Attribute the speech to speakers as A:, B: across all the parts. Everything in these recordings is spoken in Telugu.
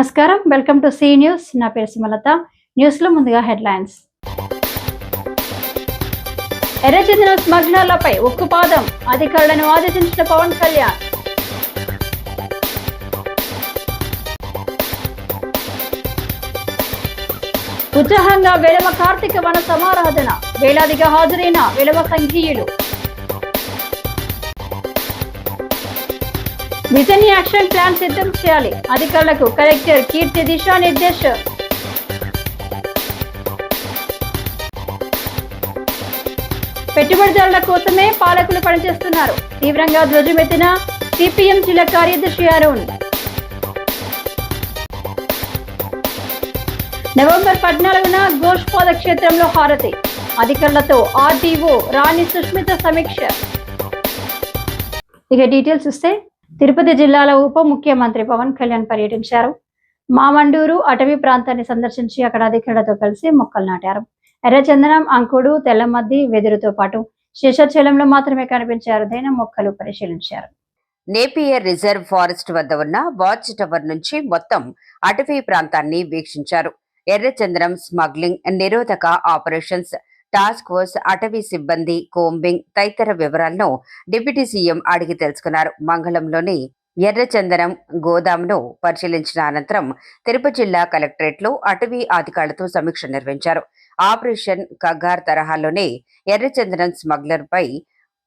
A: నమస్కారం, వెల్కమ్ టు సి న్యూస్. నా పేరు సుమలత. న్యూస్ లో ముందుగా హెడ్లైన్స్. ఎర్రచందనం స్మగ్లర్లపై ఉక్కుపాదం, అధికారులను ఆదేశించిన పవన్ కళ్యాణ్. ఉత్సాహంగా వెలమ కార్తీక వన సమారాధన, వేలాదిగా హాజరైన వెలమ సంఘీయులు. విజన్ యాక్షన్ ప్లాన్ సిద్ధం చేయాలి, అధికారులకు కలెక్టర్ కీర్తి దిశానిర్దేశం. పెట్టుబడిదారుల కోసమే పాలకులు పనిచేస్తున్నారు, తీవ్రంగా ధ్వజమెత్తిన సిపిఎం జిల్లా కార్యదర్శి అరుణ్. నవంబర్ 14న గోష్పాద క్షేత్రంలో హారతి, అధికారులతో ఆర్డీఓ రాణి సుష్మిత సమీక్ష. ఇక డీటెయిల్స్ చూస్తే, తిరుపతి జిల్లాలో ఉప ముఖ్యమంత్రి పవన్ కళ్యాణ్ పర్యటించారు. మామండూరు అటవీ ప్రాంతాన్ని సందర్శించి అక్కడ అధికారులతో కలిసి మొక్కలు నాటారు. ఎర్రచందనం, అంకుడు, తెల్లమద్ది, వెదురుతో పాటు శేషాచలంలో మాత్రమే కనిపించే అరుదైన మొక్కలు పరిశీలించారు.
B: నేపియర్ రిజర్వ్ ఫారెస్ట్ వద్ద ఉన్న వాచ్ టవర్ నుంచి మొత్తం అటవీ ప్రాంతాన్ని వీక్షించారు. ఎర్రచందనం స్మగ్లింగ్ నిరోధక ఆపరేషన్స్ టాస్క్ ఫోర్స్, అటవీ సిబ్బంది, కోంబింగ్ తదితర వివరాలను డిప్యూటీ సీఎం అడిగి తెలుసుకున్నారు. మంగళంలోని ఎర్రచందనం గోదామును పరిశీలించిన అనంతరం తిరుపతి జిల్లా కలెక్టరేట్లో అటవీ అధికారులతో సమీక్ష నిర్వహించారు. ఆపరేషన్ కగార్ తరహాలోనే ఎర్రచందనం స్మగ్లర్ పై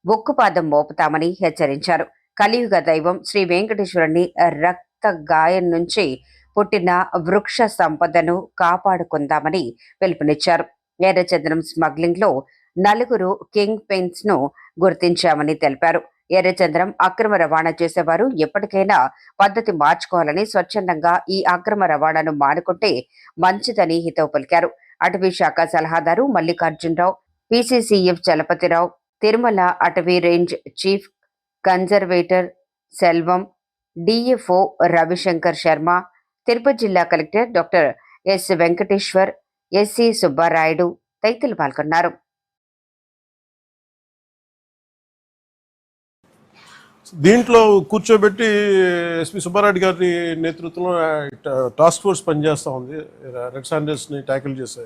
B: ఉక్కుపాదం మోపుతామని హెచ్చరించారు. కలియుగ దైవం శ్రీ వెంకటేశ్వరుని రక్త గాయం నుంచి పుట్టిన వృక్ష సంపదను కాపాడుకుందామని పిలుపునిచ్చారు. ఎర్రచందనం స్మగ్లింగ్ లో 4 కింగ్ పిన్స్ ను గుర్తించామని తెలిపారు. ఎర్రచందనం అక్రమ రవాణా చేసేవారు ఎప్పటికైనా పద్ధతి మార్చుకోవాలని, స్వచ్ఛందంగా ఈ అక్రమ రవాణాను మానుకుంటే మంచిదని హితవు పలికారు. అటవీ శాఖ సలహాదారు మల్లికార్జునరావు, పిసిసిఎఫ్ చలపతిరావు, తిరుమల అటవీ range chief conservator Selvam, DFO Ravi Shankar Sharma, Tirupati జిల్లా collector doctor S Venkateshwar, SC Subbarayudu తదితరులు పాల్గొన్నారు.
C: దీంట్లో కూర్చోబెట్టి ఎస్పీ సుబ్బారాయుడు గారి నేతృత్వంలో టాస్క్ ఫోర్స్ పనిచేస్తూ ఉంది. రెడ్ శాండర్స్ని ట్యాకిల్ చేసే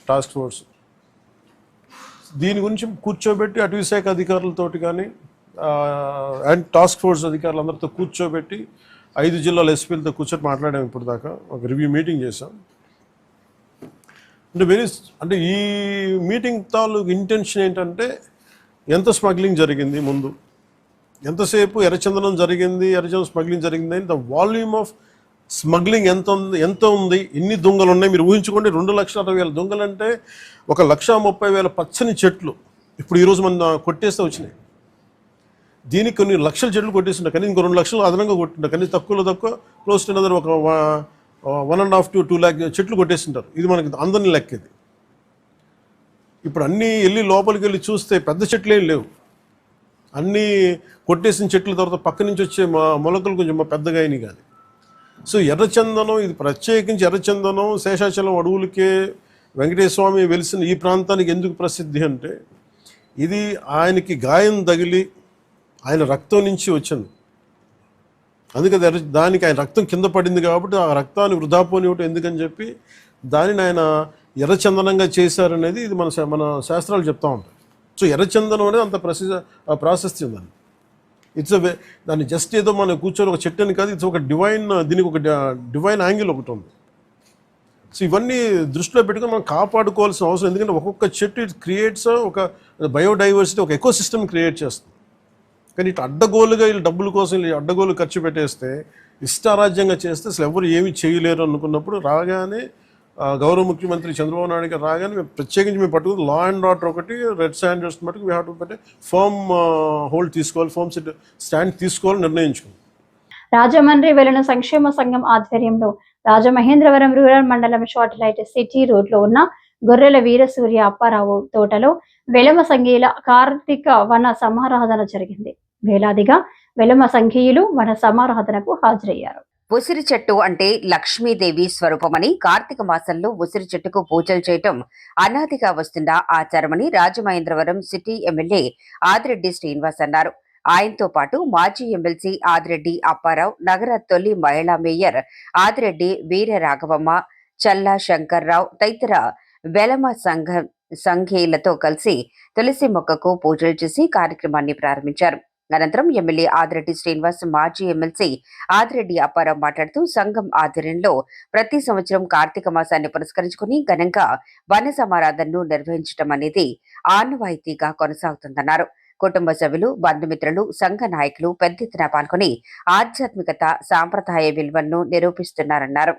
C: టాస్క్ ఫోర్స్. దీని గురించి కూర్చోబెట్టి అటవీ శాఖ అధికారులతోటి కానీ అండ్ టాస్క్ ఫోర్స్ అధికారులందరితో కూర్చోబెట్టి 5 జిల్లాల ఎస్పీలతో కూర్చొని మాట్లాడాము. ఇప్పుడు దాకా ఒక రివ్యూ మీటింగ్ చేసాం. అంటే ఈ మీటింగ్ తాలూకు ఇంటెన్షన్ ఏంటంటే, ఎంత స్మగ్లింగ్ జరిగింది, ముందు ఎంతసేపు ఎర్రచందనం జరిగింది, ఎర్రచందనం స్మగ్లింగ్ జరిగింది అని ద వాల్యూమ్ ఆఫ్ స్మగ్లింగ్ ఎంత ఉంది, ఎన్ని దొంగలు ఉన్నాయి మీరు ఊహించుకోండి. 2,60,000 దొంగలు అంటే 1,30,000 పచ్చని చెట్లు ఇప్పుడు ఈరోజు మన కొట్టేస్తే వచ్చినాయి. దీనికి కొన్ని లక్షల చెట్లు కొట్టేస్తుంటారు, కానీ ఇంకో 2 లక్షలు అదనంగా కొట్టింటారు. కానీ తక్కువ క్లోజ్ టు అనదర్ ఒక 1.5 to 2 lakh చెట్లు కొట్టేస్తుంటారు. ఇది మనకి అందరినీ లెక్క. ఇది ఇప్పుడు అన్నీ వెళ్ళి లోపలికి వెళ్ళి చూస్తే పెద్ద చెట్లు ఏం లేవు. అన్నీ కొట్టేసిన చెట్ల తర్వాత పక్క నుంచి వచ్చే మొలకలు కొంచెం పెద్దగా అయినాయి. కానీ సో ఎర్రచందనం, ఇది ప్రత్యేకించి ఎర్రచందనం శేషాచలం అడవులకే వెంకటేశ్వర స్వామి వెలిసిన ఈ ప్రాంతానికి ఎందుకు ప్రసిద్ధి అంటే, ఇది ఆయనకి గాయం తగిలి ఆయన రక్తం నుంచి వచ్చింది. అందుకని దానికి ఆయన రక్తం కింద పడింది కాబట్టి ఆ రక్తాన్ని వృధా పోనివ్వటం ఎందుకని చెప్పి దానిని ఆయన ఎర్రచందనంగా చేశారనేది ఇది మన శాస్త్రాలు చెప్తూ ఉంటాయి. సో ఎర్రచందనం అనేది అంత ప్రాశస్త్యం దాన్ని. దాన్ని జస్ట్ ఏదో మనం కూర్చొని ఒక చెట్టు అని కాదు, ఇట్స్ ఒక డివైన్, దీనికి ఒక డివైన్ యాంగిల్ ఒకటి ఉంది. సో ఇవన్నీ దృష్టిలో పెట్టుకుని మనం కాపాడుకోవాల్సిన అవసరం. ఎందుకంటే ఒక్కొక్క చెట్టు ఇట్ క్రియేట్స్ ఒక బయోడైవర్సిటీ, ఒక ఎకో సిస్టమ్ క్రియేట్ చేస్తుంది. కానీ ఇటు అడ్డగోలుగా వీళ్ళు డబ్బుల కోసం అడ్డగోలు ఖర్చు పెట్టేస్తే, ఇష్టారాజ్యంగా చేస్తే అసలు ఎవరు ఏమీ చేయలేరు అనుకున్నప్పుడు రాగానే గౌరవ ముఖ్యమంత్రి చంద్రబాబు నాయుడు గారు రాగానే మేము ప్రత్యేకించి మేము పట్టుకుని లా అండ్ ఆర్డర్ ఒకటి, రెడ్ శాండర్స్ మటుకు వీ హ్యావ్ టు పెట్టి ఫర్మ్ హోల్డ్ తీసుకోవాలి, ఫర్మ్ స్టాండ్ తీసుకోవాలని నిర్ణయించుకుంది.
A: రాజమండ్రి వెలున సంక్షేమ సంఘం ఆధ్వర్యంలో రాజమహేంద్రవరం రూరల్ మండలం షార్ట్ లైట్ సిటీ రోడ్లో ఉన్న గొర్రెల వీరసూర్య అప్పారావు తోటలో వెలమ సంఘీయుల కార్తీక వన సమారాధన జరిగింది. వేలాదిగా వెలమ సంఘీయులు వన సమారాధనకు హాజరయ్యారు.
B: ఉసిరి చెట్టు అంటే లక్ష్మీదేవి స్వరూపమని, కార్తీక మాసంలో ఉసిరి చెట్టుకు పూజలు చేయటం అనాదిగా వస్తున్న ఆచారమని రాజమహేంద్రవరం సిటీ ఎమ్మెల్యే ఆదిరెడ్డి శ్రీనివాస్ అన్నారు. ఆయనతో పాటు మాజీ ఎమ్మెల్సీ ఆదిరెడ్డి అప్పారావు, నగర తొలి మహిళా మేయర్ ఆదిరెడ్డి వీరరాఘవమ్మ, చల్లా శంకర్రావు తదితర వెలమ సంఘీయులతో కలిసి తులసి మొక్కకు పూజలు చేసి కార్యక్రమాన్ని ప్రారంభించారు. అనంతరం ఎమ్మెల్యే ఆదిరెడ్డి శ్రీనివాస్, మాజీ ఎమ్మెల్సీ ఆదిరెడ్డి అప్పారావు మాట్లాడుతూ సంఘం ఆధ్వర్యంలో ప్రతి సంవత్సరం కార్తీక మాసాన్ని పురస్కరించుకుని ఘనంగా వన సమారాధనను నిర్వహించడం అనేది ఆనవాయితీగా కొనసాగుతుందన్నారు. కుటుంబ సభ్యులు, బంధుమిత్రులు, సంఘ నాయకులు పెద్ద ఎత్తున పాల్గొని ఆధ్యాత్మికత, సాంప్రదాయ విలువలను నిరూపిస్తున్నారన్నారు.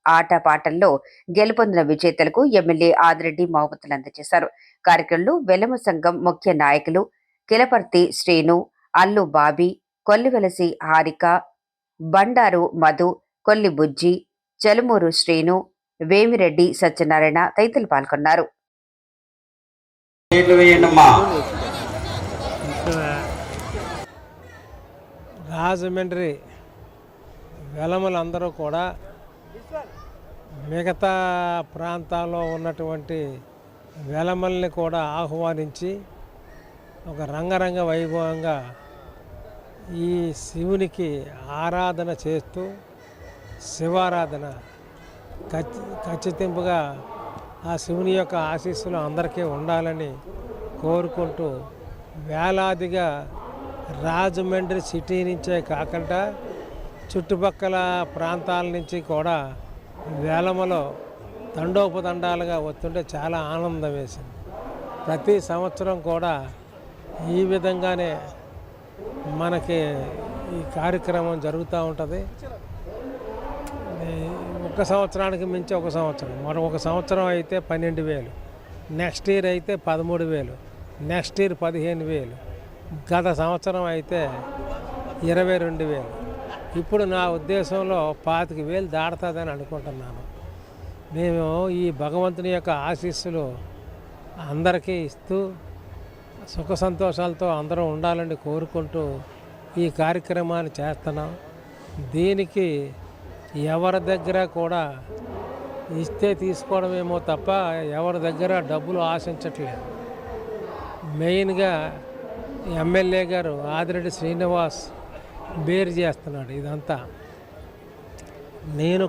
B: ఆటపాటల్లో గెలుపొందిన విజేతలకు ఎమ్మెల్యే ఆదిరెడ్డి బహుమతులు అందజేశారు. కార్యక్రమంలో వెలమ సంఘం ముఖ్య నాయకులు కిలపర్తి శ్రీను, అల్లు బాబీ, కొల్లివెలసి హారిక, బండారు మధు, కొల్లి బుజ్జి, చెలుమూరు శ్రీను, వేమిరెడ్డి సత్యనారాయణ తదితరులు పాల్గొన్నారు.
D: రాజమండ్రి వెలములందరూ కూడా మిగతా ప్రాంతాల్లో ఉన్నటువంటి వెలమల్ని కూడా ఆహ్వానించి ఒక రంగరంగ వైభవంగా ఈ శివునికి ఆరాధన చేస్తూ శివారాధన ఖచ్చితంగా ఆ శివుని యొక్క ఆశీస్సులు అందరికీ ఉండాలని కోరుకుంటూ వేలాదిగా రాజమండ్రి సిటీ నుంచే కాకుండా చుట్టుపక్కల ప్రాంతాల నుంచి కూడా వేలమలో తండోపతండాలుగా వస్తుంటే చాలా ఆనందం వేసింది. ప్రతి సంవత్సరం కూడా ఈ విధంగానే మనకి ఈ కార్యక్రమం జరుగుతూ ఉంటుంది. ఒక సంవత్సరానికి మించి ఒక సంవత్సరం, మరొక సంవత్సరం అయితే 12,000, నెక్స్ట్ ఇయర్ అయితే 13,000, నెక్స్ట్ ఇయర్ 15,000, గత సంవత్సరం అయితే 22,000. ఇప్పుడు నా ఉద్దేశంలో 25,000 దాటుతుందని అనుకుంటున్నాను. మేము ఈ భగవంతుని యొక్క ఆశీస్సులు అందరికీ ఇస్తూ సుఖ సంతోషాలతో అందరూ ఉండాలని కోరుకుంటూ ఈ కార్యక్రమాన్ని చేస్తున్నాం. దీనికి ఎవరి దగ్గర కూడా ఇస్తే తీసుకోవడమేమో తప్ప ఎవరి దగ్గర డబ్బులు ఆశించట్లేదు. మెయిన్గా ఎమ్మెల్యే గారు ఆదిరెడ్డి శ్రీనివాస్ బేర్ చేస్తున్నాడు ఇదంతా. నేను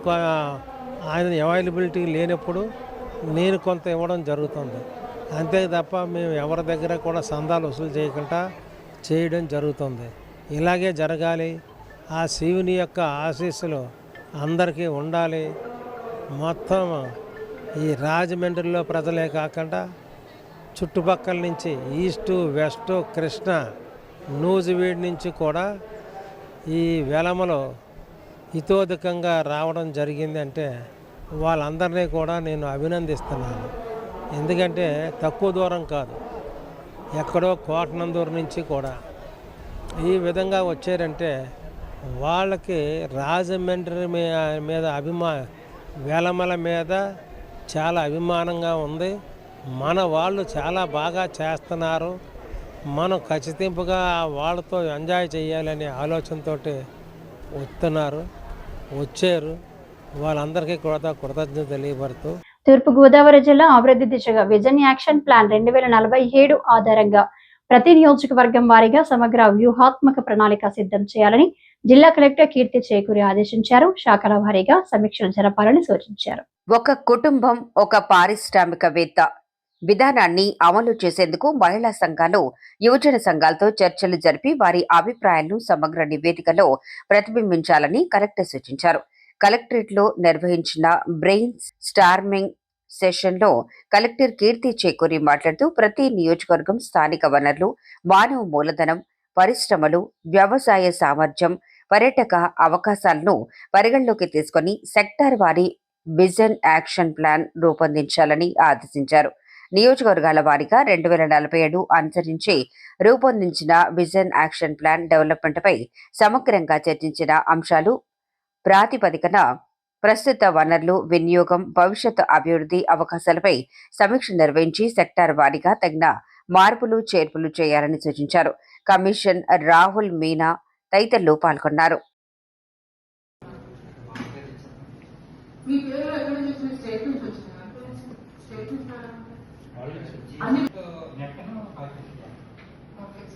D: ఆయన అవైలబిలిటీ లేనప్పుడు నేను కొంత ఇవ్వడం జరుగుతుంది. అంతే తప్ప మేము ఎవరి దగ్గర కూడా సందాలు వసూలు చేయకుండా చేయడం జరుగుతుంది. ఇలాగే జరగాలి. ఆ శివుని యొక్క ఆశీస్సులు అందరికీ ఉండాలి. మొత్తం ఈ రాజమండ్రిలో ప్రజలే కాకుండా చుట్టుపక్కల నుంచి ఈస్టు, వెస్టు, కృష్ణ, నూజివీడ్ నుంచి కూడా ఈ వెలమలో హితోధికంగా రావడం జరిగింది. అంటే వాళ్ళందరినీ కూడా నేను అభినందిస్తున్నాను. ఎందుకంటే తక్కువ దూరం కాదు, ఎక్కడో కోటనందూరు నుంచి కూడా ఈ విధంగా వచ్చారంటే వాళ్ళకి రాజమండ్రి మీద వెలమల మీద చాలా అభిమానంగా ఉంది. మన వాళ్ళు చాలా బాగా చేస్తున్నారు, మనం ఖచ్చితంగా వాళ్ళతో ఎంజాయ్ చేయాలనే ఆలోచనతో వచ్చారు. వాళ్ళందరికీ కూడా కృతజ్ఞత తెలియబడుతూ
A: తూర్పుగోదావరి జిల్లా అభివృద్ధి దిశగా విజన్ యాక్షన్ ప్లాన్ 2047 ఆధారంగా ప్రతి నియోజకవర్గం వారీగా సమగ్ర వ్యూహాత్మక ప్రణాళిక సిద్ధం చేయాలని జిల్లా కలెక్టర్ కీర్తి చేకూరి ఆదేశించారు. శాఖల వారీగా సమీక్షలు జరపాలని సూచించారు.
B: ఒక కుటుంబం ఒక పారిశ్రామికవేత్త విధానాన్ని అమలు చేసేందుకు మహిళా సంఘాలు, యువజన సంఘాలతో చర్చలు జరిపి వారి అభిప్రాయాలను సమగ్ర నివేదికలో ప్రతిబింబించాలని కలెక్టర్ సూచించారు. కలెక్టరేట్లో నిర్వహించిన బ్రెయిన్ స్టార్మింగ్ సెషన్లో కలెక్టర్ కీర్తి చేకూరి మాట్లాడుతూ ప్రతి నియోజకవర్గం స్థానిక వనరులు, మానవ మూలధనం, పరిశ్రమలు, వ్యవసాయ సామర్థ్యం, పర్యాటక అవకాశాలను పరిగణలోకి తీసుకుని సెక్టార్ వారీ విజన్ యాక్షన్ ప్లాన్ రూపొందించాలని ఆదేశించారు. నియోజకవర్గాల వారీగా 2047 అనుసరించి రూపొందించిన విజన్ యాక్షన్ ప్లాన్ డెవలప్మెంట్ పై సమగ్రంగా చర్చించిన అంశాలు ప్రాతిపదికన ప్రస్తుత వనరులు వినియోగం, భవిష్యత్తు అభివృద్ధి అవకాశాలపై సమీక్ష నిర్వహించి సెక్టార్ వారీగా తగిన మార్పులు చేర్పులు చేయాలని సూచించారు. కమిషన్ రాహుల్ మీనా తదితరులు పాల్గొన్నారు.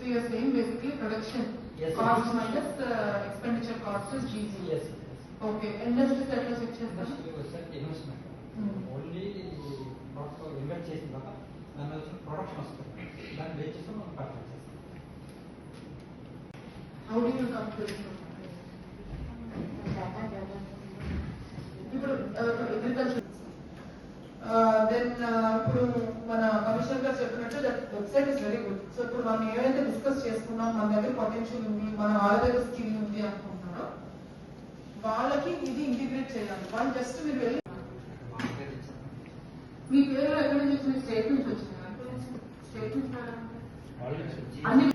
E: So you're saying basically production cost minus expenditure cost is GC.
F: Yes.
E: Okay. Industry sector sections.
F: Investment. Only invest చేసిన తర్వాత దాని వచ్చిన ప్రొడక్షన్ వస్తుంది. దాన్ని బేస్ చేసి మనం పర్చేస్ చేస్తాం.
E: How do you come to this? ఇప్పుడు అగ్రికల్చర్ దెన్ ఇప్పుడు మన కమిషనర్ గారు చెప్పినట్టు that website is very good. So ఇప్పుడు మనం ఏవైతే డిస్కస్ చేసుకున్నాం, మన దగ్గర పొటెన్షియల్ ఉంది, మన వాళ్ళ దగ్గర స్కిల్ ఉంది అనుకుంటున్నారో వాళ్ళకి ఇది ఇంటిగ్రేట్ చేయాలి. వాళ్ళు జస్ట్ మీరు వెళ్ళి మీ పేరు ఎక్కడ నుంచి వచ్చింది? స్టేట్ నుంచి వచ్చింది. స్టేట్ నుంచి అన్ని.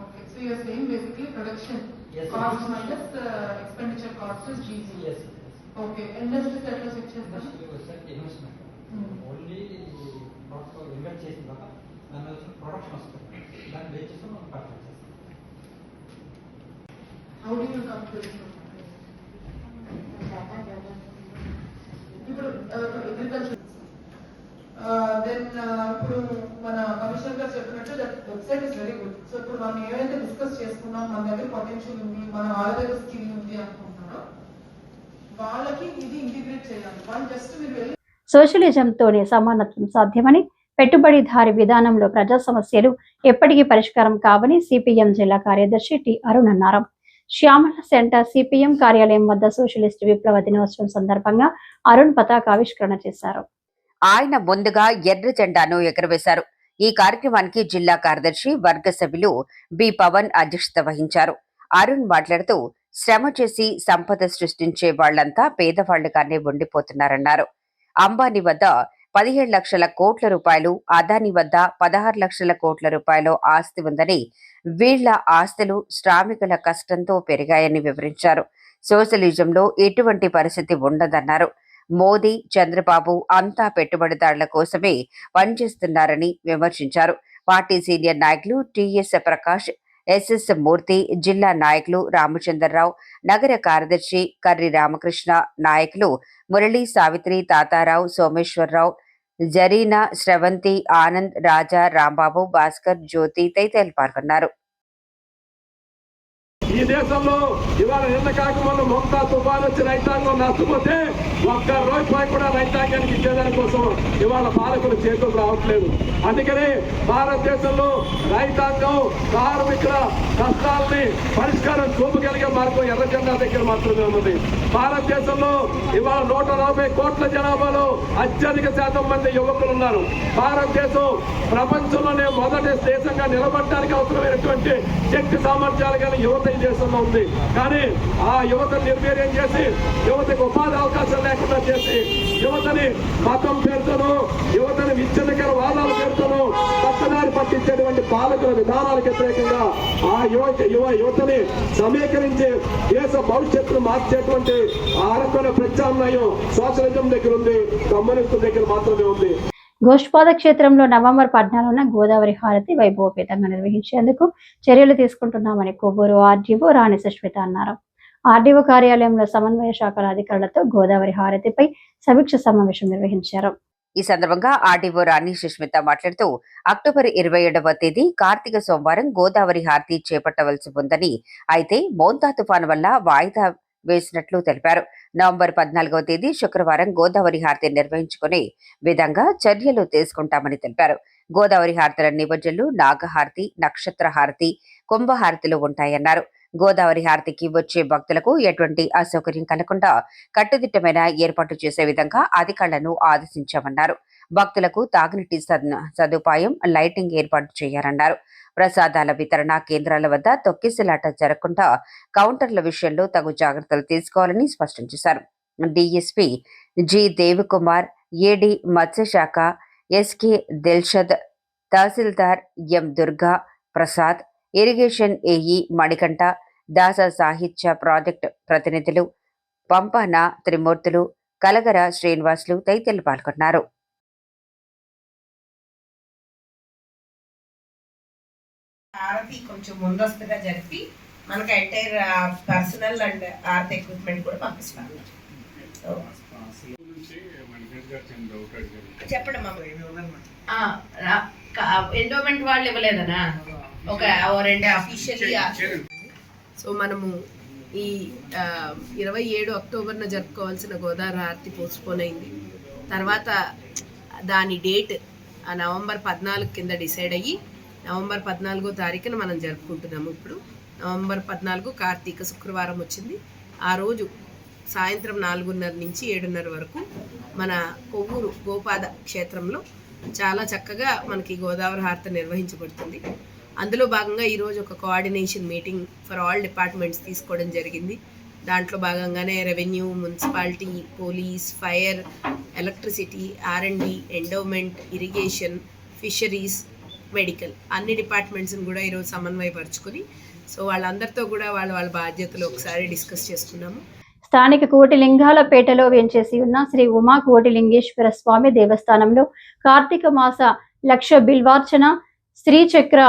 E: Okay, so you're saying basically production cost minus expenditure cost is GC.
F: Yes.
E: Okay, industry sector sections.
F: Investment only invest చేసిన తర్వాత దాని వచ్చిన ప్రొడక్షన్ వస్తుంది. దాన్ని బేస్ చేసి మనం పర్చేస్ చేస్తాం.
E: How do you come to this? ఇప్పుడు అగ్రికల్చర్ దెన్ ఇప్పుడు మన కమిషనర్ గారు చెప్పినట్టు that website is very good. So ఇప్పుడు మనం ఏవైతే డిస్కస్ చేసుకున్నాం, మన దగ్గర పొటెన్షియల్ ఉంది, మన వాళ్ళ దగ్గర స్కిల్ ఉంది అనుకుంటున్నారో వాళ్ళకి ఇది ఇంటిగ్రేట్ చేయాలి. వాళ్ళు జస్ట్ మీరు వెళ్ళి
A: సోషలిజంతోనే సమానత్వం సాధ్యమని, పెట్టుబడిదారీ విధానంలో ప్రజా సమస్యలు ఎప్పటికీ పరిష్కారం కావని సిపిఎం జిల్లా కార్యదర్శి టి అరుణ్ అన్నారు. శ్యామల సెంటర్ సిపిఎం కార్యాలయం వద్ద సోషలిస్ట్ విప్లవ దినోత్సవం సందర్భంగా అరుణ్ పతాకావిష్కరణ చేశారు.
B: ఆయన ముందుగా ఎర్ర జెండాను ఎగురవేశారు. ఈ కార్యక్రమానికి జిల్లా కార్యదర్శి వర్గ సభ్యులు బి పవన్ అధ్యక్షత వహించారు. అరుణ్ మాట్లాడుతూ శ్రమ చేసి సంపద సృష్టించే వాళ్లంతా పేదవాళ్లుగానే ఉండిపోతున్నారన్నారు. అంబానీ వద్ద 17 లక్షల కోట్ల రూపాయలు, అదానీ వద్ద 16 లక్షల కోట్ల రూపాయలు ఆస్తి ఉందని, వీళ్ల ఆస్తులు శ్రామికుల కష్టంతో పెరిగాయని వివరించారు. సోషలిజంలో ఎటువంటి పరిస్థితి ఉండదన్నారు. మోదీ, చంద్రబాబు అంతా పెట్టుబడిదారుల కోసమే పనిచేస్తున్నారని విమర్శించారు. పార్టీ సీనియర్ నాయకులు టిఎస్ ప్రకాష్, ఎస్ఎస్ మూర్తి, జిల్లా నాయకులు రామచంద్రరావు, నగర కార్యదర్శి కర్రి రామకృష్ణ, నాయకులు మురళీ, సావిత్రి, తాతారావు, సోమేశ్వరరావు, జరీనా, శ్రవంతి, ఆనంద్, రాజా, రాంబాబు, భాస్కర్, జ్యోతి తదితరులు పాల్గొన్నారు.
G: ఈ దేశంలో ఇవాళ నిన్న కాక మొన్న మొంతా తుఫాను వచ్చి రైతాంగం నష్టపోతే ఒక్క రూపాయి కూడా రైతాంగానికి ఇచ్చేదాని కోసం ఇవాళ పాలకులు చేతులు రావట్లేదు. అందుకని భారతదేశంలో రైతాంగం, కార్మికుల కష్టాలని పరిష్కారం చూపగలిగే మార్గం ఎర్ర జెండా దగ్గర మాత్రమే ఉన్నది. భారతదేశంలో ఇవాళ 140 కోట్ల జనాభాలో అత్యధిక శాతం మంది యువకులు ఉన్నారు. భారతదేశం ప్రపంచంలోనే మొదటి దేశంగా నిలబడడానికి అవసరమైనటువంటి శక్తి సామర్థ్యాలు కానీ యువత ఈ దేశంలో ఉంది. కానీ ఆ యువతను నిర్వీర్యం చేసి, యువతకు ఉపాధి అవకాశం లేకుండా చేసి, యువతని మతం పేరుతోనూ, యువతని విచ్ఛిన్నకర వాదాల పేరుతోనూ పక్కదారి పట్టించేటువంటి పాలకుల విధానాలకు వ్యతిరేకంగా ఆ యువతని సమీకరించి దేశ భవిష్యత్తును మార్చేటువంటి ఆ రకమైన ప్రత్యామ్నాయం సోషలిజం దగ్గర ఉంది, కమ్యూనిస్టు దగ్గర మాత్రమే ఉంది.
A: గోష్పాద క్షేత్రంలో నవంబర్ 14న గోదావరి హారతి వైభవపేతంగా నిర్వహించేందుకు చర్యలు తీసుకుంటున్నామని కొవ్వూరు ఆర్డీఓ రాణి సుష్మిత అన్నారు. ఆర్డీఓ కార్యాలయంలో సమన్వయ శాఖల అధికారులతో గోదావరి హారతిపై సమీక్ష సమావేశం నిర్వహించారు.
B: ఈ సందర్భంగా ఆర్డీఓ రాణి సుష్మిత మాట్లాడుతూ అక్టోబర్ 27వ తేదీ కార్తీక సోమవారం గోదావరి హారతి చేపట్టవలసి ఉందని, అయితే మోంతా తుఫాను వల్ల వాయిదా వేసినట్లు తెలిపారు. నవంబర్ 14వ తేదీ శుక్రవారం గోదావరి హారతి నిర్వహించుకునే విధంగా చర్యలు తీసుకుంటామని తెలిపారు. గోదావరి హారతుల నిబంధనలు నాగహారతి, నక్షత్ర హారతి, కుంభహారతిలు ఉంటాయన్నారు. గోదావరి హారతికి వచ్చే భక్తులకు ఎటువంటి అసౌకర్యం కలగకుండా కట్టుదిట్టమైన ఏర్పాటు చేసే విధంగా అధికారులను ఆదేశించామన్నారు. భక్తులకు తాగునీటి సదుపాయం, లైటింగ్ ఏర్పాటు చేయాలన్నారు. ప్రసాదాల వితరణ కేంద్రాల వద్ద తొక్కిసలాట జరగకుండా కౌంటర్ల విషయంలో తగు జాగ్రత్తలు తీసుకోవాలని స్పష్టం చేశారు. డిఎస్పీ జి దేవకుమార్, ఏడి మత్స్యశాఖ ఎస్కే దిల్షద్, తహసీల్దార్ M Durga Prasad, irrigation AE Manikanta, Dasa Sahitya project ప్రతినిధులు పంపన త్రిమూర్తులు, కలగర శ్రీనివాసులు తదితరులు పాల్గొన్నారు.
H: హారతి కొంచెం ముందస్తుగా జరిపి మనకి entire personal and art equipment కూడా పంపిస్తాను. చెప్పండి ఎండోమెంట్ వాళ్ళు ఇవ్వలేదనా ఒక రెండు అఫీషియల్లీ. సో మనము ఈ 27 అక్టోబర్న జరుపుకోవాల్సిన గోదావరి హారతి పోస్ట్పోన్ అయింది. తర్వాత దాని డేట్ నవంబర్ 14 కింద డిసైడ్ అయ్యి నవంబర్ 14వ తారీఖున మనం జరుపుకుంటున్నాము. ఇప్పుడు నవంబర్ 14 కార్తీక శుక్రవారం వచ్చింది. ఆ రోజు సాయంత్రం 4:30 నుంచి 7:30 వరకు మన కొవ్వూరు గోపాద క్షేత్రంలో చాలా చక్కగా మనకి గోదావరి హారతి నిర్వహించబడుతుంది. అందులో భాగంగా ఈరోజు ఒక coordination meeting for all departments తీసుకోవడం జరిగింది. దాంట్లో భాగంగానే revenue, municipality, police, fire, electricity, R&D, endowment, irrigation, fisheries, medical అన్ని డిపార్ట్మెంట్స్ని కూడా ఈరోజు సమన్వయపరుచుకొని సో వాళ్ళందరితో కూడా వాళ్ళ బాధ్యతలు ఒకసారి డిస్కస్ చేసుకున్నాము.
A: స్థానిక కోటిలింగాలపేటలో వేంచేసి ఉన్న శ్రీ ఉమా కోటిలింగేశ్వర స్వామి దేవస్థానంలో కార్తీక మాస లక్ష బిల్వార్చన, శ్రీచక్ర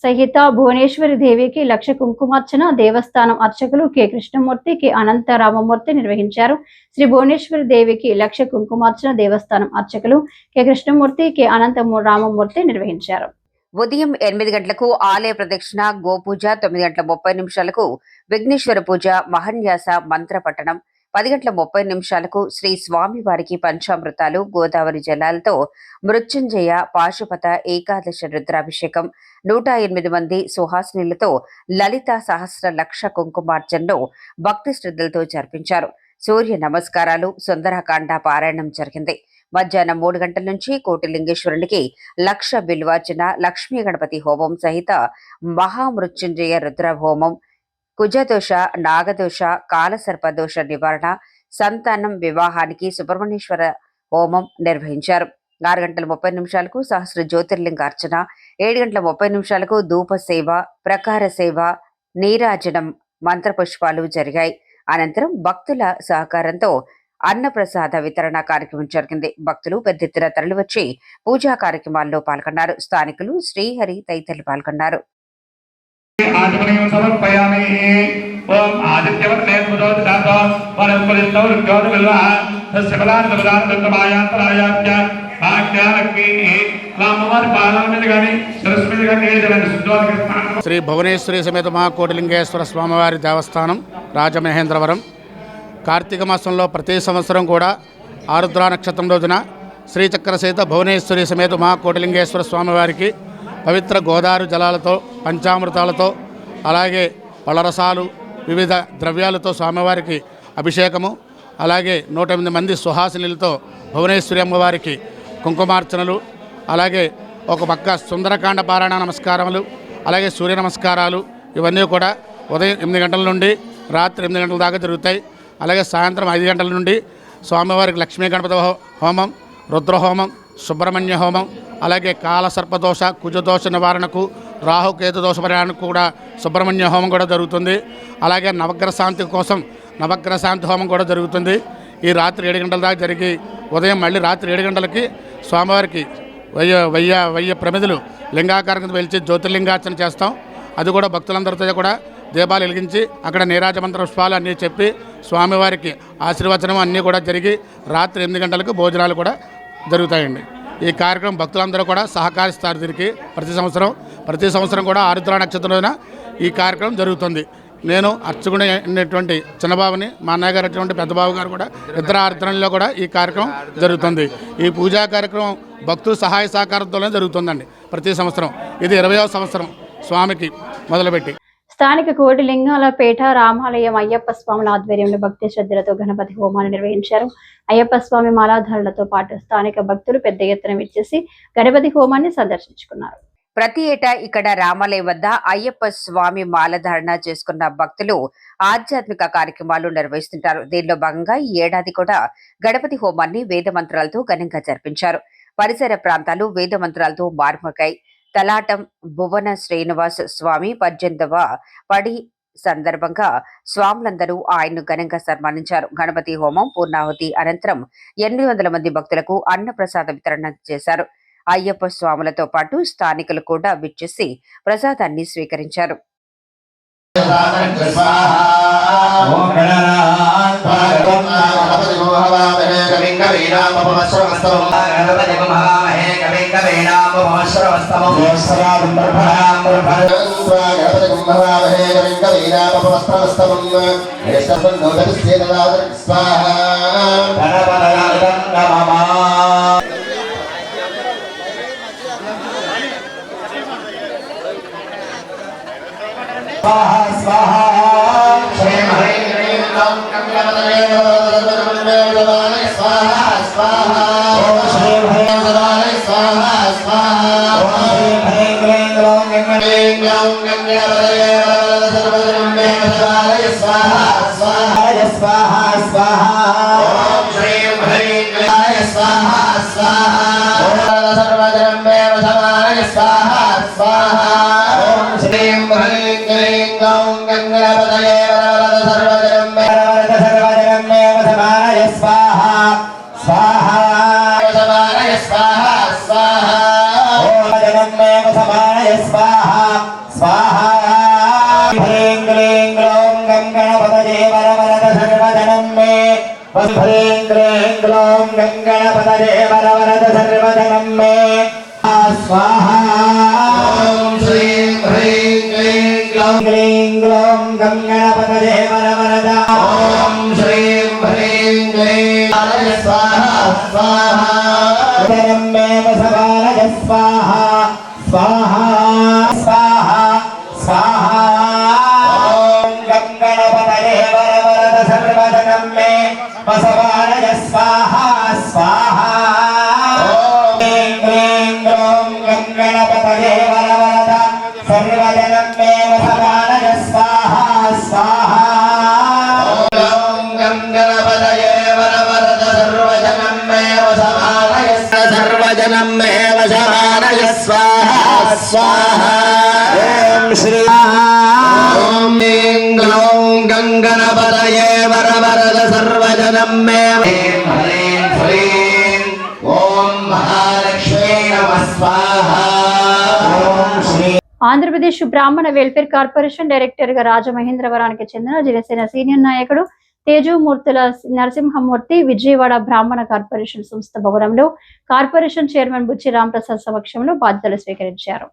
A: సహిత భువనేశ్వరి దేవికి లక్ష కుంకుమార్చన దేవస్థానం అర్చకులు కె కృష్ణమూర్తి, కె అనంత రామమూర్తి నిర్వహించారు. శ్రీ భువనేశ్వరి దేవికి లక్ష కుంకుమార్చన దేవస్థానం అర్చకులు కె కృష్ణమూర్తి, కె అనంత రామమూర్తి నిర్వహించారు.
B: ఉదయం 8 గంటలకు ఆలయ ప్రదక్షిణ, గోపూజ, 9:30 విఘ్నేశ్వర పూజ, మహన్యాస, మంత్ర పఠనం, 10:30 శ్రీ స్వామివారికి పంచామృతాలు, గోదావరి జలాలతో మృత్యుంజయ పాశుపత ఏకాదశ రుద్రాభిషేకం, 108 మంది సుహాసినులతో లలిత సహస్ర లక్ష కుంకుమార్చనలో భక్తి శ్రద్ధలతో జరిపించారు. సూర్య నమస్కారాలు, సుందరకాండ పారాయణం జరిగింది. మధ్యాహ్నం 3 గంటల నుంచి కోటిలింగేశ్వరునికి లక్ష బిల్వార్చన, లక్ష్మీ గణపతి హోమం సహిత మహామృత్యుంజయ రుద్ర హోమం, కుజదోష, నాగదోష, కాలసర్పదోష నివారణ, సంతానం, వివాహానికి సుబ్రహ్మణ్యేశ్వర హోమం నిర్వహించారు. 6:30 సహస్ర జ్యోతిర్లింగార్చన, 7:30 ధూప సేవ, ప్రకార సేవ, నీరాజనం, మంత్రపుష్పాలు జరిగాయి. అనంతరం భక్తుల సహకారంతో అన్నప్రసాద వితరణ కార్యక్రమం జరిగింది. భక్తులు పెద్ద ఎత్తున తరలివచ్చి పూజా కార్యక్రమాల్లో పాల్గొన్నారు. స్థానికులు శ్రీహరి తదితరులు పాల్గొన్నారు.
I: శ్రీ భువనేశ్వరి సమేత మహాకోటిలింగేశ్వర స్వామివారి దేవస్థానం రాజమహేంద్రవరం. కార్తీక మాసంలో ప్రతి సంవత్సరం కూడా ఆరుద్ర నక్షత్రం రోజున శ్రీచక్ర సహిత భువనేశ్వరి సమేత మహాకోటిలింగేశ్వర స్వామివారికి పవిత్ర గోదావరి జలాలతో, పంచామృతాలతో, అలాగే పళ్ళరసాలు, వివిధ ద్రవ్యాలతో స్వామివారికి అభిషేకము, అలాగే 108 మంది సుహాసినులతో భువనేశ్వరి అమ్మవారికి కుంకుమార్చనలు, అలాగే ఒక పక్క సుందరకాండ పారాయణ నమస్కారములు, అలాగే సూర్య నమస్కారాలు, ఇవన్నీ కూడా ఉదయం 8 గంటల నుండి రాత్రి 8 గంటల దాకా జరుగుతాయి. అలాగే సాయంత్రం 5 గంటల నుండి స్వామివారికి లక్ష్మీ గణపతి హోమం, రుద్రహోమం, సుబ్రహ్మణ్య హోమం, అలాగే కాలసర్పదోష, కుజదోష నివారణకు, రాహుకేతు దోష పరిహారానికి కూడా సుబ్రహ్మణ్య హోమం కూడా జరుగుతుంది. అలాగే నవగ్రహ శాంతి కోసం నవగ్రహ శాంతి హోమం కూడా జరుగుతుంది. ఈ రాత్రి 7 గంటల దాకా జరిగి ఉదయం మళ్ళీ రాత్రి 7 గంటలకి స్వామివారికి వెయ్యి ప్రమిదలు లింగాకారం వెలిచి జ్యోతిర్లింగార్చన చేస్తాం. అది కూడా భక్తులందరితో కూడా దీపాలు వెలిగించి అక్కడ నీరాజమంత్ర పుష్పాలు అన్నీ చెప్పి స్వామివారికి ఆశీర్వచనం అన్నీ కూడా జరిగి రాత్రి 8 గంటలకు భోజనాలు కూడా జరుగుతాయండి. ఈ కార్యక్రమం భక్తులందరూ కూడా సహకరిస్తారు. దీనికి ప్రతి సంవత్సరం కూడా ఆరుద్ర నక్షత్రంలోన ఈ కార్యక్రమం జరుగుతుంది. నేను అర్చకుడు అయినటువంటి చిన్నబాబుని, మా అన్నయ్య గారు అటువంటి పెద్దబాబు గారు కూడా ఇద్దరు ఆరుద్రంలో కూడా ఈ కార్యక్రమం జరుగుతుంది. ఈ పూజా కార్యక్రమం భక్తుల సహాయ సహకారంతోనే జరుగుతుందండి ప్రతి సంవత్సరం. ఇది 20వ సంవత్సరం స్వామికి మొదలుపెట్టి.
A: స్థానిక కోటిలింగాలపేట రామాలయం అయ్యప్ప స్వాముల ఆధ్వర్యంలో భక్తి శ్రద్ధలతో గణపతి హోమాన్ని నిర్వహించారు. అయ్యప్ప స్వామి మాలాధారులతో పాటు స్థానిక భక్తులు పెద్ద ఎత్తున విచ్చేసి గణపతి హోమాన్ని సందర్శించుకున్నారు.
B: ప్రతి ఏటా ఇక్కడ రామాలయం వద్ద అయ్యప్ప స్వామి మాలధారణ చేసుకున్న భక్తులు ఆధ్యాత్మిక కార్యక్రమాలు నిర్వహిస్తుంటారు. దీనిలో భాగంగా ఈ ఏడాది కూడా గణపతి హోమాన్ని వేద మంత్రాలతో ఘనంగా జరిపించారు. పరిసర ప్రాంతాలు వేద మంత్రాలతో మార్మొగాయి. తలాటం భువన శ్రీనివాస్ స్వామి 18వ పడి సందర్భంగా స్వాములందరూ ఆయన్ను ఘనంగా సన్మానించారు. గణపతి హోమం పూర్ణాహుతి అనంతరం 800 మంది భక్తులకు అన్నప్రసాద వితరణ చేశారు. అయ్యప్ప స్వాములతో పాటు స్థానికులు కూడా విచ్చేసి ప్రసాదాన్ని స్వీకరించారు.
J: గణపతి
A: ఆంధ్రప్రదేశ్ బ్రాహ్మణ వెల్ఫేర్ కార్పొరేషన్ డైరెక్టర్ గా రాజమహేంద్రవరానికి చెందిన జనసేన సీనియర్ నాయకుడు తేజుమూర్తుల నరసింహమూర్తి విజయవాడ బ్రాహ్మణ కార్పొరేషన్ సంస్థ భవనంలో కార్పొరేషన్ చైర్మన్ బుచ్చి రాంప్రసాద్ సమక్షంలో బాధ్యతలు స్వీకరించారు.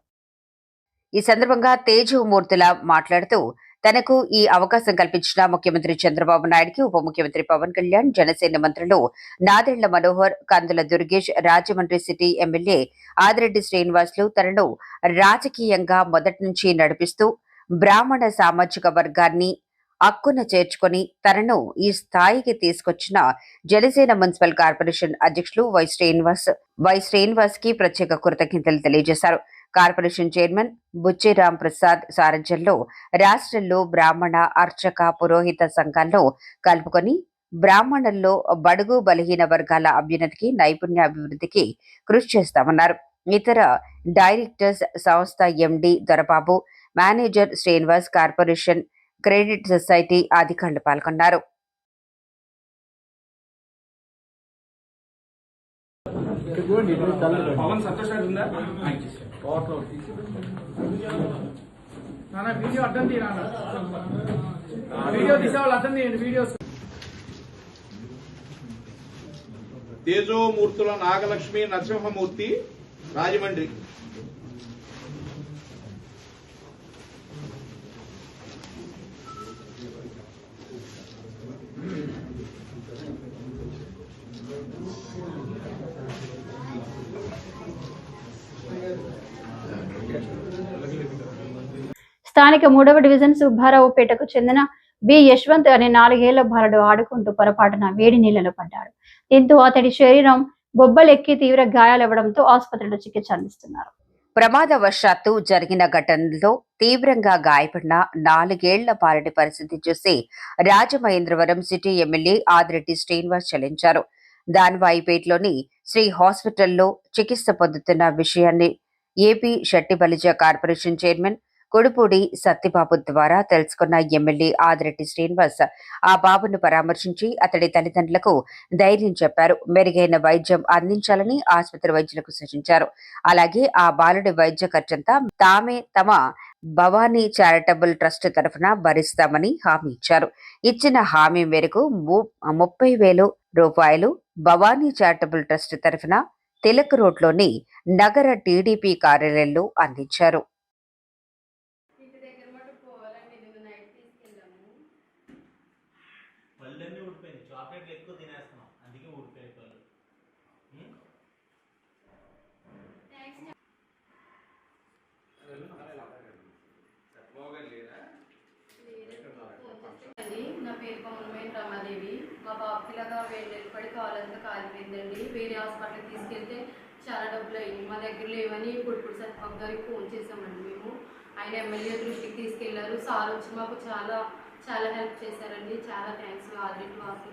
B: ఈ సందర్భంగా తేజుమూర్తుల మాట్లాడుతూ తనకు ఈ అవకాశం కల్పించిన ముఖ్యమంత్రి చంద్రబాబు నాయుడుకి, ఉప ముఖ్యమంత్రి పవన్ కళ్యాణ్, జనసేన మంత్రులు నాదెండ్ల మనోహర్, కందుల దుర్గేష్, రాజమండ్రి సిటీ ఎమ్మెల్యే ఆదిరెడ్డి శ్రీనివాసులు తనను రాజకీయంగా మొదటి నుంచి నడిపిస్తూ బ్రాహ్మణ సామాజిక వర్గాన్ని అక్కున చేర్చుకొని తనను ఈ స్థాయికి తీసుకొచ్చిన జనసేన మున్సిపల్ కార్పొరేషన్ అధ్యక్షులు వై శ్రీనివాస్ కి ప్రత్యేక కృతజ్ఞతలు తెలియజేశారు. కార్పొరేషన్ చైర్మన్ బుచ్చి రాంప్రసాద్ సారథ్యంలో రాష్ట్రంలో బ్రాహ్మణ, అర్చక, పురోహిత సంఘాల్లో కలుపుకొని బ్రాహ్మణుల్లో బడుగు బలహీన వర్గాల అభ్యున్నతికి, నైపుణ్యాభివృద్ధికి కృషి చేస్తామన్నారు. ఇతర డైరెక్టర్స్, సంస్థ MD Dorababu, manager Srinivas, corporation credit society అధికారులు పాల్గొన్నారు.
J: తేజోమూర్తుల నాగలక్ష్మి నరసింహమూర్తి, రాజమండ్రి.
A: స్థానిక 3వ డివిజన్ సుబ్బారావుపేటకు చెందిన బి యశ్వంత్ అనే 4 ఏళ్ల బాలుడు ఆడుకుంటూ పొరపాటున వేడి నీళ్లలో పడ్డాడు. దీంతో అతడి శరీరం బొబ్బలెక్కి తీవ్ర గాయాలవ్వడంతో ఆసుపత్రిలో చికిత్స అందిస్తున్నారు.
B: ప్రమాదవశాత్తు జరిగిన ఘటనలో తీవ్రంగా గాయపడిన 4 ఏళ్ల బాలుడి పరిస్థితి చూసి రాజమహేంద్రవరం సిటీ ఎమ్మెల్యే ఆదిరెడ్డి శ్రీనివాస్ చలించారు. దాన్వాయిపేటలోని శ్రీ హాస్పిటల్లో చికిత్స పొందుతున్న విషయాన్ని AP Shetti Balija corporation chairman Kodupudi Satyababu ద్వారా తెలుసుకున్న ఎమ్మెల్యే ఆదిరెడ్డి శ్రీనివాస్ ఆ బాబును పరామర్శించి అతడి తల్లిదండ్రులకు ధైర్యం చెప్పారు. మెరుగైన వైద్యం అందించాలని ఆసుపత్రి వైద్యులకు సూచించారు. అలాగే ఆ బాలుడి వైద్య ఖర్చంతా తామే తమ భవానీ చారిటబుల్ ట్రస్ట్ తరఫున భరిస్తామని హామీ ఇచ్చారు. ఇచ్చిన హామీ మేరకు 30,000 రూపాయలు భవానీ చారిటబుల్ ట్రస్ట్ తరఫున తిలక్ రోడ్లోని నగర టీడీపీ కార్యాలయంలో అందించారు.
K: నా పేరు పవనమైన రమాదేవి. మా బాబుకి ఇలాగా వేడి కావాలంతా కాలిపోయిందండి. వేరే హాస్పిటల్కి తీసుకెళ్తే చాలా డబ్బులు అయ్యి మా దగ్గర లేవని ఇప్పుడు సత్యబాబు గారికి ఫోన్ చేసామండి. మేము ఆయన ఎమ్మెల్యే దృష్టికి తీసుకెళ్లారు. సార్ వచ్చి మాకు చాలా చాలా హెల్ప్ చేశారండి. చాలా థ్యాంక్స్ ఆదిరెడ్డి వాసు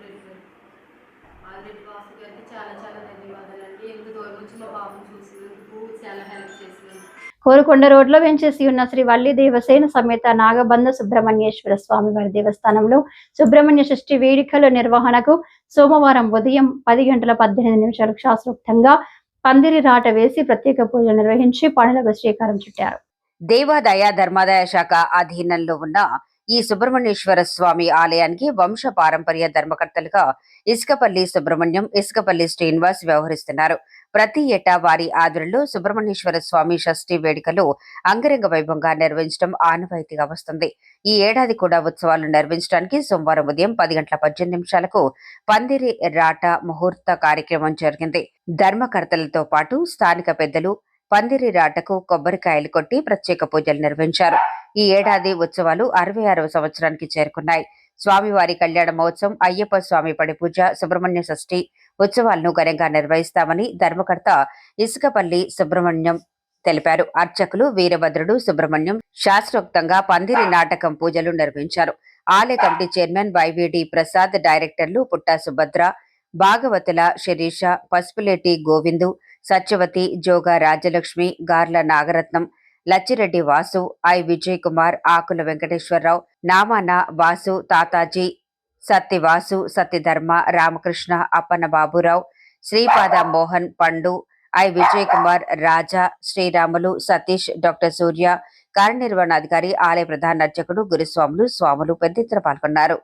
K: గారికి చాలా చాలా ధన్యవాదాలండి. ఎంత దూరం వచ్చి మా బాబుని చూసినందుకు చాలా హెల్ప్ చేసినందుకు.
A: కోరుకొండ రోడ్లో వెంచేసి ఉన్న శ్రీ వల్లి దేవసేన సమేత నాగబంధ సుబ్రహ్మణ్యేశ్వర స్వామి వారి దేవస్థానంలో సుబ్రహ్మణ్య షష్ఠి వేడుకల నిర్వహణకు సోమవారం ఉదయం 10:18 శాస్త్రోక్తంగా పందిరి రాట వేసి ప్రత్యేక పూజలు నిర్వహించి పనులకు శ్రీకారం చుట్టారు.
B: దేవాదాయ ధర్మాదాయ శాఖ అధీనంలో ఉన్న ఈ సుబ్రహ్మణ్యేశ్వర స్వామి ఆలయానికి వంశ పారంపర్య ధర్మకర్తలుగా ఇసుకపల్లి సుబ్రహ్మణ్యం, ఇసుకపల్లి శ్రీనివాస్ వ్యవహరిస్తున్నారు. ప్రతి ఏటా వారి ఆధ్వర్యంలో సుబ్రహ్మణ్యేశ్వర స్వామి షష్ఠి వేడుకలు అంగరంగ వైభవంగా నిర్వహించడం ఆనవాయితీగా వస్తుంది. ఈ ఏడాది కూడా ఉత్సవాలు నిర్వహించడానికి సోమవారం ఉదయం 10:18 పందిరి రాట ముహూర్త కార్యక్రమం జరిగింది. ధర్మకర్తలతో పాటు స్థానిక పెద్దలు పందిరి రాటకు కొబ్బరికాయలు కొట్టి ప్రత్యేక పూజలు నిర్వహించారు. ఈ ఏడాది ఉత్సవాలు 66వ సంవత్సరానికి చేరుకున్నాయి. స్వామివారి కళ్యాణ మహోత్సవం, అయ్యప్ప స్వామి పడి పూజ, సుబ్రహ్మణ్య షష్ఠి ఉత్సవాలను ఘనంగా నిర్వహిస్తామని ధర్మకర్త ఇసుకపల్లి సుబ్రహ్మణ్యం తెలిపారు. అర్చకులు వీరభద్రుడు సుబ్రహ్మణ్యం శాస్త్రోక్తంగా పందిరి నాటకం పూజలు నిర్వహించారు. ఆలయ కమిటీ చైర్మన్ వైవిడి ప్రసాద్, డైరెక్టర్లు Putta Subhadra, Bhagavatula Sirisha, Pasupuleti Govindu, Satyavathi, Joga Rajalakshmi, Garla Nagaratnam, Lachireddy Vasu, I Vijay Kumar, Akula Venkateswara Rao, Namana Vasu, Tataji, Sattivasu, Satyadharma, Ramakrishna, Appanna Baburao, Sripada Mohan, Pandu, I Vijay Kumar, Raja, Sriramulu, Satish, doctor Surya, కార్యనిర్వహణాధికారి, ఆలయ ప్రధాన అర్చకుడు గురుస్వాములు, స్వాములు పెద్ద ఎత్తున పాల్గొన్నారు.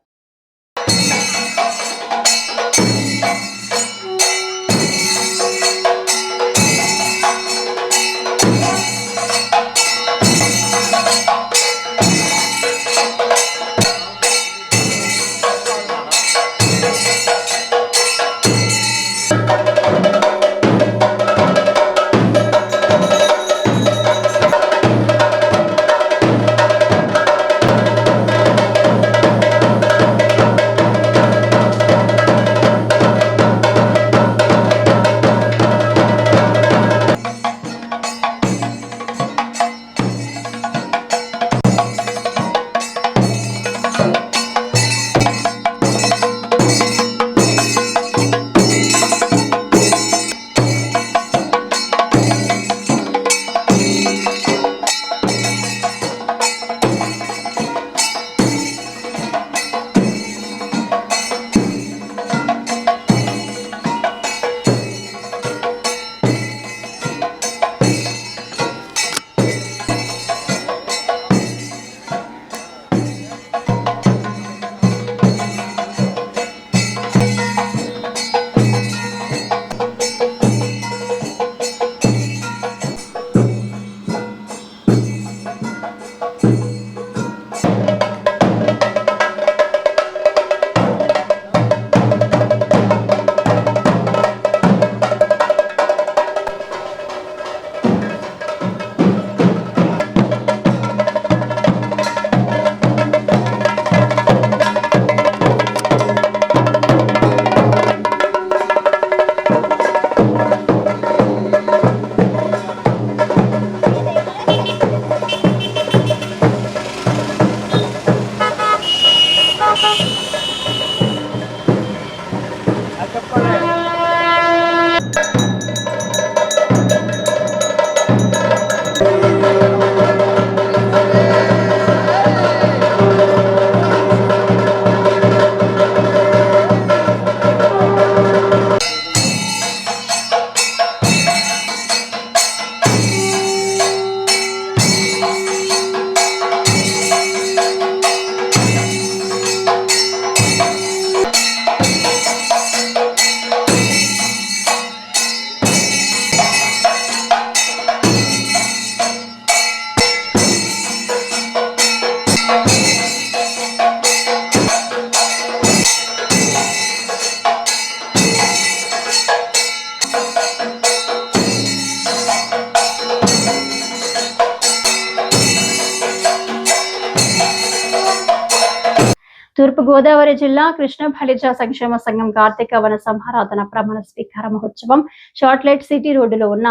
A: తూర్పు గోదావరి జిల్లా కృష్ణ బలిజ సంక్షేమ సంఘం కార్తీక వన సంహారాధన ప్రమాణ స్వీకార మహోత్సవం షార్ట్లైట్ సిటీ రోడ్డులో ఉన్న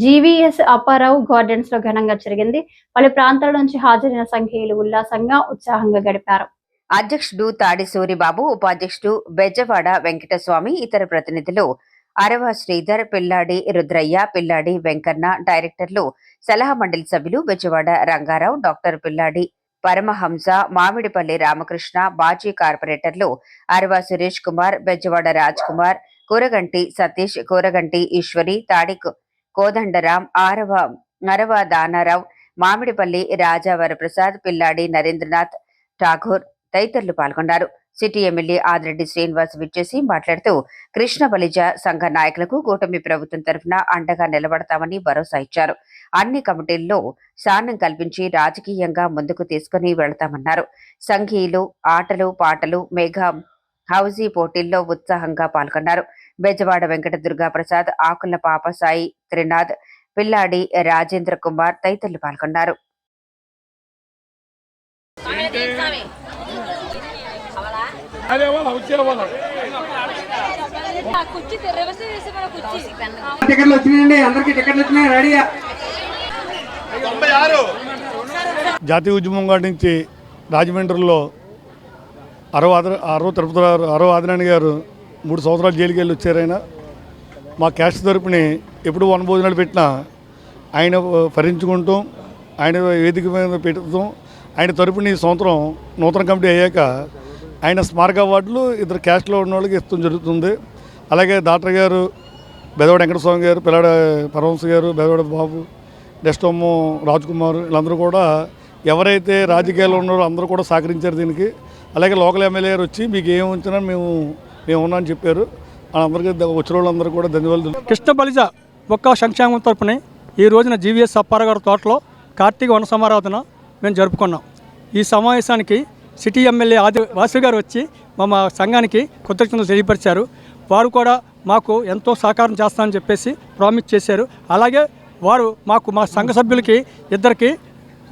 A: జీవీఎస్ అప్పారావు గార్డెన్స్ లో ఘనంగా జరిగింది. పలు ప్రాంతాల నుంచి హాజరైన సంఖ్యలు ఉల్లాసంగా ఉత్సాహంగా గడిపారు.
B: అధ్యక్షుడు తాడి సూరిబాబు, ఉపాధ్యక్షుడు బెజ్జవాడ వెంకటస్వామి, ఇతర ప్రతినిధులు అరవ శ్రీధర్, పిల్లాడి రుద్రయ్య, పిల్లాడి వెంకన్న, డైరెక్టర్లు, సలహా మండలి సభ్యులు బెజ్జవాడ రంగారావు, డాక్టర్ పిల్లాడి పరమహంస, మామిడిపల్లి రామకృష్ణ, బాజీ కార్పొరేటర్లు అరవ సురేష్ కుమార్, బెజ్జవాడ రాజ్ కుమార్, కూరగంటి సతీష్, కూరగంటి ఈశ్వరి, తాడి కోదండరాం, అరవ దానారావు, మామిడిపల్లి రాజావరప్రసాద్, పిల్లాడి నరేంద్రనాథ్ ఠాగూర్ తదితరులు పాల్గొన్నారు. సిటీ ఎమ్మెల్యే ఆదిరెడ్డి శ్రీనివాస్ విచ్చేసి మాట్లాడుతూ కృష్ణ బలిజ సంఘ నాయకులకు కూటమి ప్రభుత్వం తరఫున అండగా నిలబడతామని భరోసా ఇచ్చారు. అన్ని కమిటీల్లో స్థానం కల్పించి రాజకీయంగా ముందుకు తీసుకుని వెళతామన్నారు. సంఘీయులు ఆటలు పాటలు మెగా హౌజీ పోటీల్లో ఉత్సాహంగా పాల్గొన్నారు. బెజవాడ వెంకట దుర్గా ప్రసాద్, ఆకుల పాపసాయి, త్రినాథ్, పిల్లాడి రాజేంద్ర కుమార్ తదితరులు పాల్గొన్నారు.
F: టికెట్లు వచ్చినాయండి, అందరికి టికెట్లు వచ్చినాయి, రెడీ.
L: జాతీయ ఉద్యమం కాడి నుంచి రాజమండ్రిలో అరవ ఆదినారాయణ గారు 3 సంవత్సరాలు జైలుకి వెళ్ళి వచ్చారైనా మా క్యాస్ట్ తరపుని ఎప్పుడు వనభోజనాలు పెట్టినా ఆయన భరించుకుంటాం, ఆయన వేదిక మీద పెడతాం. ఆయన తరపుని ఈ సంవత్సరం నూతన కమిటీ అయ్యాక ఆయన స్మారక అవార్డులు ఇద్దరు క్యాస్ట్లో ఉన్న వాళ్ళకి ఇష్టం జరుగుతుంది. అలాగే డాక్టర్ గారు, బెదవాడ వెంకటస్వామి గారు, పిల్లాడ పరమహంస గారు, బెదవాడ బాబు, నెక్స్ట్ రాజ్ కుమార్, వీళ్ళందరూ కూడా ఎవరైతే రాజకీయాల్లో ఉన్నారో అందరూ కూడా సహకరించారు దీనికి. అలాగే లోకల్ ఎమ్మెల్యే గారు వచ్చి మీకు ఏం ఉంచినా మేము ఉన్నామని చెప్పారు. అందరికీ వచ్చిన వాళ్ళందరూ కూడా ధన్యవాదాలు.
M: కృష్ణ బలిజ ఒక్క సంక్షేమం తరపున ఈ రోజున జీవీఎస్ అప్పారావు గారి తోటలో కార్తీక వన సమారాధన మేము జరుపుకున్నాం. ఈ సమావేశానికి సిటీ ఎమ్మెల్యే వాసు గారు వచ్చి మా సంఘానికి కృతజ్ఞతలు తెలియపరిచారు. వారు కూడా మాకు ఎంతో సహకారం చేస్తామని చెప్పేసి ప్రామిస్ చేశారు. అలాగే వారు మా సంఘ సభ్యులకి ఇద్దరికి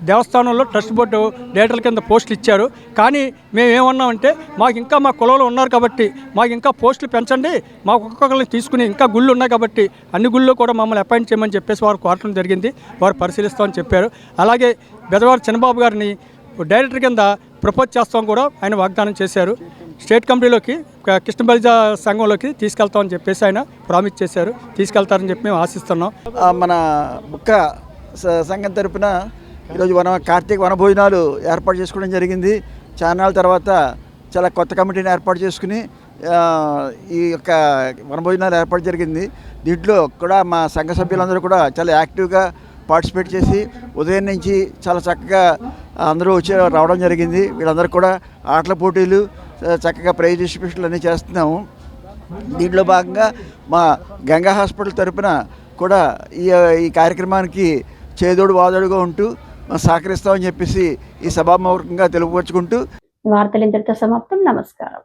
M: దేవస్థానంలో ట్రస్ట్ బోర్డు డైరెక్టర్ల కింద పోస్టులు ఇచ్చారు. కానీ మేమేమన్నామంటే మాకు ఇంకా మా కులంలో ఉన్నారు కాబట్టి మాకు ఇంకా పోస్టులు పెంచండి, మాకు ఒక్కొక్కరిని తీసుకుని ఇంకా గుళ్ళు ఉన్నాయి కాబట్టి అన్ని గుళ్ళు కూడా మమ్మల్ని అపాయింట్ చేయమని చెప్పేసి వారు కోరటం జరిగింది. వారు పరిశీలిస్తామని చెప్పారు. అలాగే బెదవాడ చిన్నబాబు గారిని డైరెక్టర్ కింద ప్రపోజ్ చేస్తామని కూడా ఆయన వాగ్దానం చేశారు. స్టేట్ కమిటీలోకి కృష్ణ బలిజ సంఘంలోకి తీసుకెళ్తామని చెప్పేసి ఆయన ప్రామిస్ చేశారు. తీసుకెళ్తారని చెప్పి మేము ఆశిస్తున్నాం.
N: మన బుక్క సంఘం తరపున ఈరోజు కార్తీక వనభోజనాలు ఏర్పాటు చేసుకోవడం జరిగింది. చాలా నాళ్ళ తర్వాత చాలా కొత్త కమిటీని ఏర్పాటు చేసుకుని ఈ యొక్క వనభోజనాలు ఏర్పాటు జరిగింది. దీంట్లో కూడా మా సంఘ సభ్యులందరూ కూడా చాలా యాక్టివ్గా పార్టిసిపేట్ చేసి ఉదయం నుంచి చాలా చక్కగా అందరూ వచ్చి రావడం జరిగింది. వీళ్ళందరూ కూడా ఆటల పోటీలు, చక్కగా ప్రైజ్ డిస్ట్రిబ్యూషన్లు అన్నీ చేస్తున్నాము. దీంట్లో భాగంగా మా గంగా హాస్పిటల్ తరపున కూడా ఈ కార్యక్రమానికి చేదోడు వాదోడుగా ఉంటూ సహకరిస్తామని చెప్పేసి ఈ సభాముఖంగా తెలుపుకొచ్చుకుంటూ
A: వార్తలు ఇంతటితో సమాప్తం. నమస్కారం.